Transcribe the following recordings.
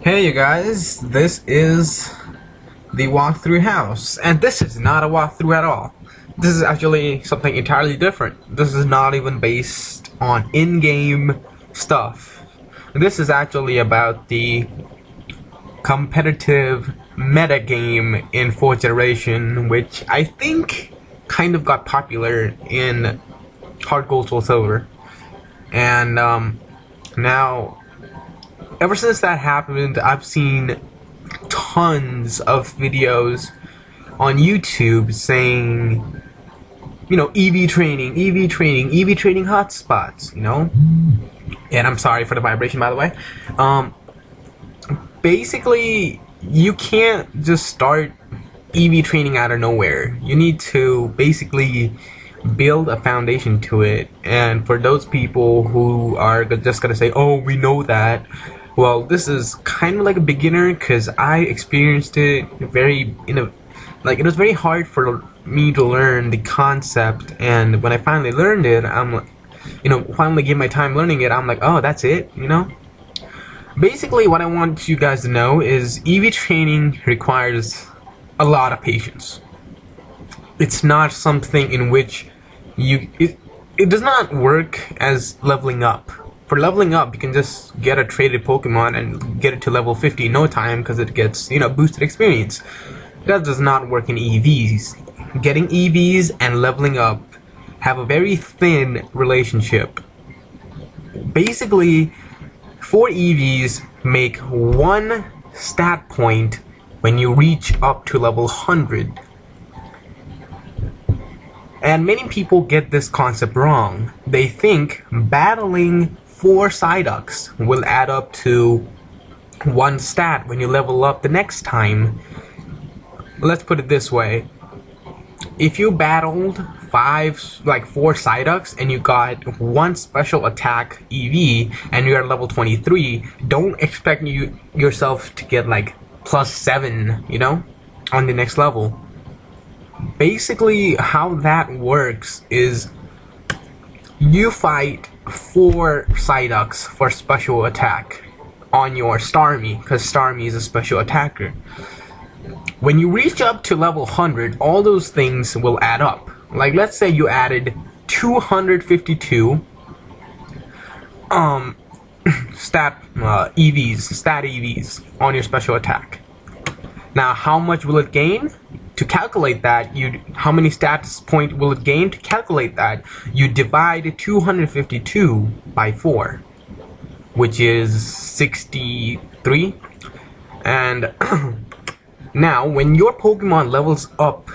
Hey you guys, this is the walkthrough house, and this is not a walkthrough at all. This is actually something entirely different. This is not even based on in-game stuff. This is actually about the competitive meta game in 4th generation, which I think kind of got popular in Hard Gold Soul Silver. And now ever since that happened, I've seen tons of videos on YouTube saying, EV training, EV training hotspots, And I'm sorry for the vibration, by the way. Basically, you can't just start EV training out of nowhere. You need to basically build a foundation to it. And for those people who are just gonna say, "Oh, we know that," well, this is kind of like a beginner because I experienced it it was very hard for me to learn the concept, and when I finally learned it, finally gave my time learning it, I'm like, oh, that's it, Basically, what I want you guys to know is EV training requires a lot of patience. It's not something in which it does not work as leveling up. For leveling up, you can just get a traded Pokemon and get it to level 50 in no time because it gets, boosted experience. That does not work in EVs. Getting EVs and leveling up have a very thin relationship. Basically, 4 EVs make 1 stat point when you reach up to level 100. And many people get this concept wrong. They think battling 4 Psyducks will add up to 1 stat when you level up the next time. Let's put it this way. If you battled 4 Psyducks and you got 1 special attack EV and you're at level 23, don't expect yourself to get like +7, on the next level. Basically, how that works is you fight 4 Psyducks for special attack on your Starmie, because Starmie is a special attacker. When you reach up to level 100, all those things will add up. Like, let's say you added 252 stat EVs on your special attack. Now, how much will it gain? To calculate that, how many stats point will it gain? To calculate that, you divide 252 by 4, which is 63. And now, when your Pokemon levels up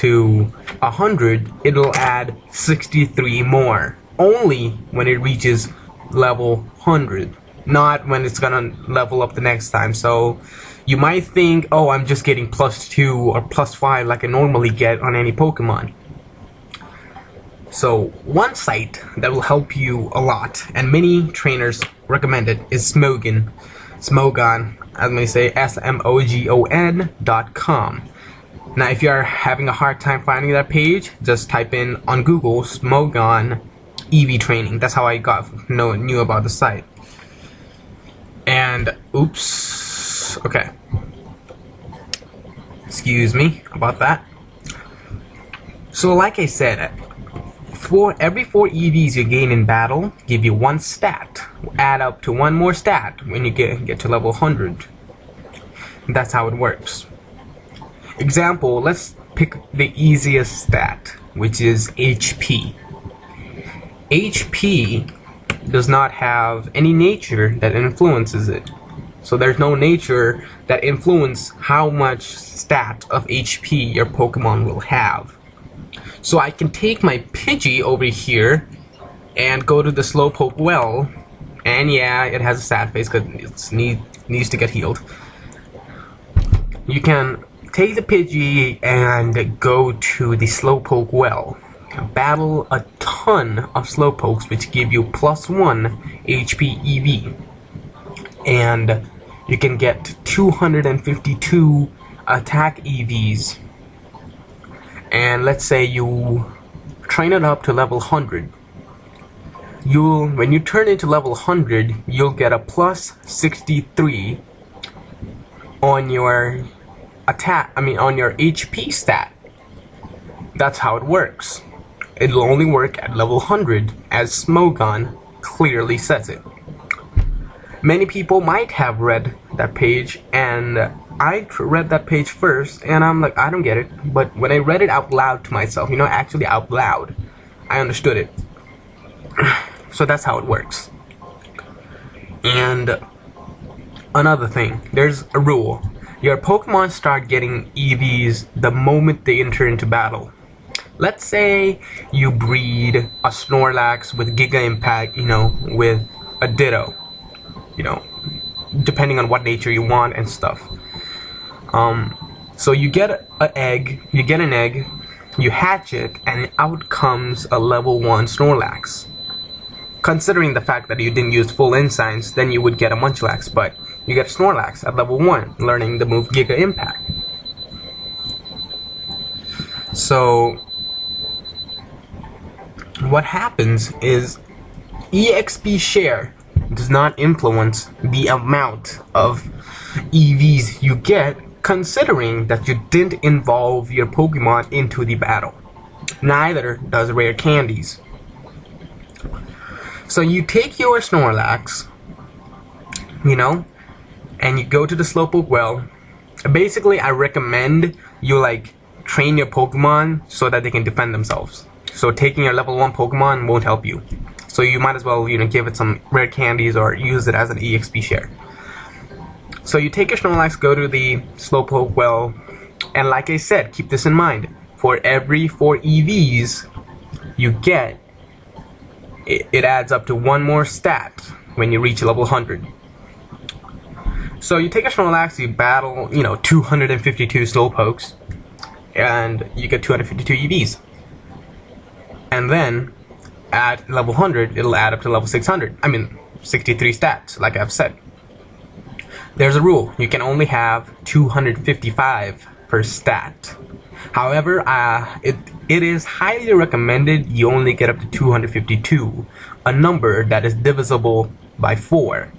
to 100, it'll add 63 more. Only when it reaches level 100, not when it's gonna level up the next time. So you might think, oh, I'm just getting +2 or +5 like I normally get on any Pokemon. So one site that will help you a lot, and many trainers recommend it, is Smogon. Smogon, as I say, smogon.com. Now, if you are having a hard time finding that page, just type in on Google Smogon EV training. That's how I knew about the site. And oops, okay. Excuse me about that. So, like I said, for every 4 EVs you gain in battle, give you 1 stat. Add up to 1 more stat when you get to level 100. That's how it works. Example, let's pick the easiest stat, which is HP. HP does not have any nature that influences it. So there's no nature that influences how much stat of HP your Pokemon will have. So I can take my Pidgey over here and go to the Slowpoke well, and yeah, it has a sad face because it needs to get healed. You can take the Pidgey and go to the Slowpoke well. Battle a ton of Slowpokes, which give you +1 HP EV. And you can get 252 attack EVs. And let's say you train it up to level 100. When you turn it to level 100, you'll get a +63 on your on your HP stat. That's how it works. It'll only work at level 100, as Smogon clearly says it. Many people might have read that page, and I read that page first, and I'm like, I don't get it. But when I read it out loud to myself, actually out loud, I understood it. So that's how it works. And another thing, there's a rule. Your Pokemon start getting EVs the moment they enter into battle. Let's say you breed a Snorlax with Giga Impact, with a Ditto, depending on what nature you want and stuff. So you get an egg, you hatch it, and out comes a level 1 Snorlax. Considering the fact that you didn't use full Ensigns, then you would get a Munchlax, but you get a Snorlax at level 1, learning the move Giga Impact. So what happens is EXP share does not influence the amount of EVs you get, considering that you didn't involve your Pokemon into the battle. Neither does rare candies. So you take your Snorlax, and you go to the Slowpoke well. Basically, I recommend you train your Pokemon so that they can defend themselves. So taking your level 1 Pokemon won't help you. So you might as well, give it some rare candies or use it as an EXP share. So you take your Snorlax, go to the Slowpoke well, and like I said, keep this in mind. For every 4 EVs you get, it adds up to 1 more stat when you reach level 100. So you take a Snorlax, you battle, 252 Slowpokes, and you get 252 EVs. And then, at level 100, it'll add up to level 600. 63 stats, like I've said. There's a rule. You can only have 255 per stat. However, it is highly recommended you only get up to 252, a number that is divisible by 4.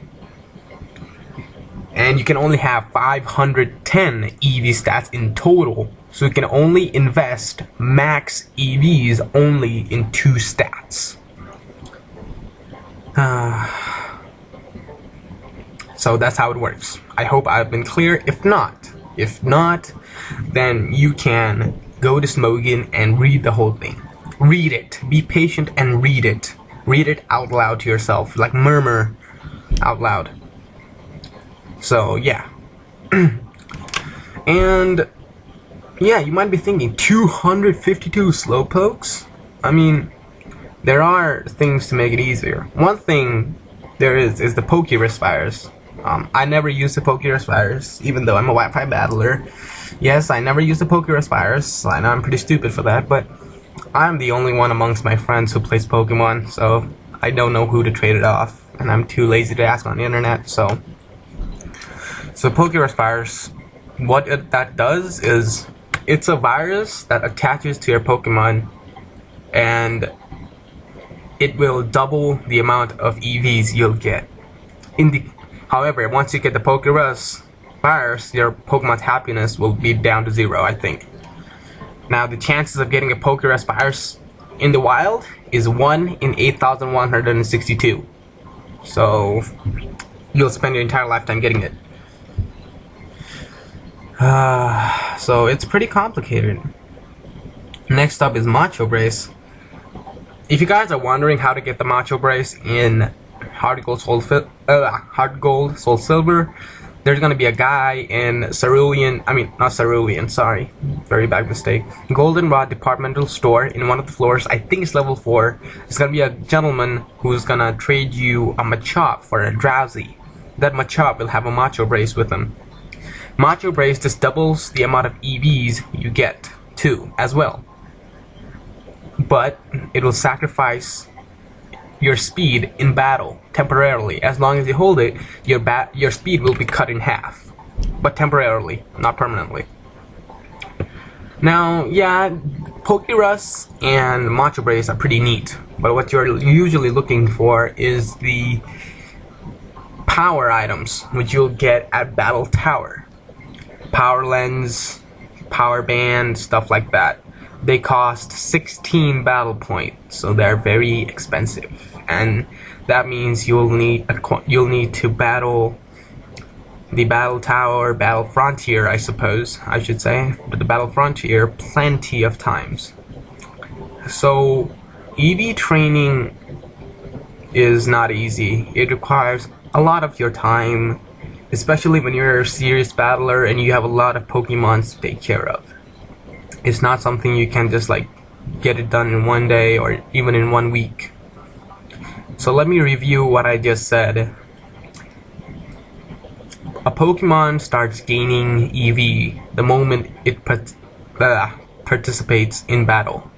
And you can only have 510 EV stats in total, so you can only invest max EVs only in 2 stats. So that's how it works. I hope I've been clear. If not, then you can go to Smogon and read the whole thing. Read it. Be patient and read it. Read it out loud to yourself, murmur out loud. So yeah. And yeah, you might be thinking 252 Slowpokes? There are things to make it easier. One thing there is the Pokerus virus. I never used the Pokerus virus, even though I'm a Wi-Fi battler. Yes, I never used the Pokerus virus. I know I'm pretty stupid for that, but I'm the only one amongst my friends who plays Pokemon, so I don't know who to trade it off, and I'm too lazy to ask on the internet, so Pokerus virus, what that does is, it's a virus that attaches to your Pokemon, and it will double the amount of EVs you'll get. However, once you get the Pokerus virus, your Pokemon's happiness will be down to 0, I think. Now, the chances of getting a Pokerus virus in the wild is 1 in 8,162. So, you'll spend your entire lifetime getting it. So it's pretty complicated. Next up is Macho Brace. If you guys are wondering how to get the Macho Brace in Heart Gold, Soul Silver, there's gonna be a guy in very bad mistake. Goldenrod Departmental Store in one of the floors, I think it's level 4. It's gonna be a gentleman who's gonna trade you a Machop for a Drowsy. That Machop will have a Macho Brace with him. Macho Brace just doubles the amount of EVs you get, too, as well. But it will sacrifice your speed in battle temporarily. As long as you hold it, your speed will be cut in half. But temporarily, not permanently. Now, yeah, Pokerus and Macho Brace are pretty neat, but what you're usually looking for is the power items, which you'll get at Battle Tower. power lens, power band, stuff like that. They cost 16 battle points, so they're very expensive, and that means you'll need to battle the battle tower, battle frontier, I suppose I should say, but the battle frontier plenty of times. So EV training is not easy. It requires a lot of your time, especially when you're a serious battler and you have a lot of Pokemons to take care of. It's not something you can just like get it done in one day or even in 1 week. So let me review what I just said. A Pokemon starts gaining EV the moment it participates in battle.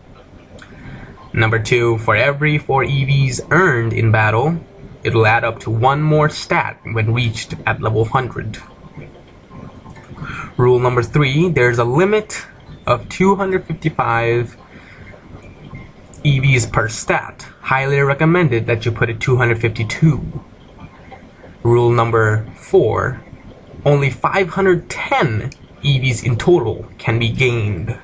Number 2, for every 4 EVs earned in battle, it'll add up to 1 more stat when reached at level 100. Rule number 3, there's a limit of 255 EVs per stat. Highly recommended that you put it 252. Rule number 4, only 510 EVs in total can be gained.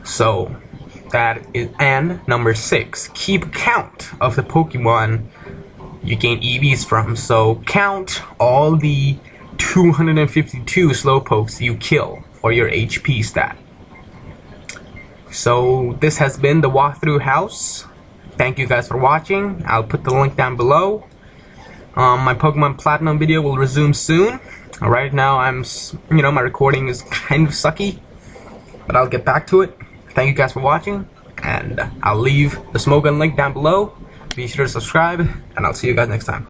So that is, and number 6, keep count of the Pokemon you gain EVs from. So count all the 252 Slowpokes you kill for your HP stat. So this has been the walkthrough house. Thank you guys for watching. I'll put the link down below. My Pokemon Platinum video will resume soon. Right now my recording is kind of sucky, but I'll get back to it. Thank you guys for watching, and I'll leave the smogon link down below. Be sure to subscribe, and I'll see you guys next time.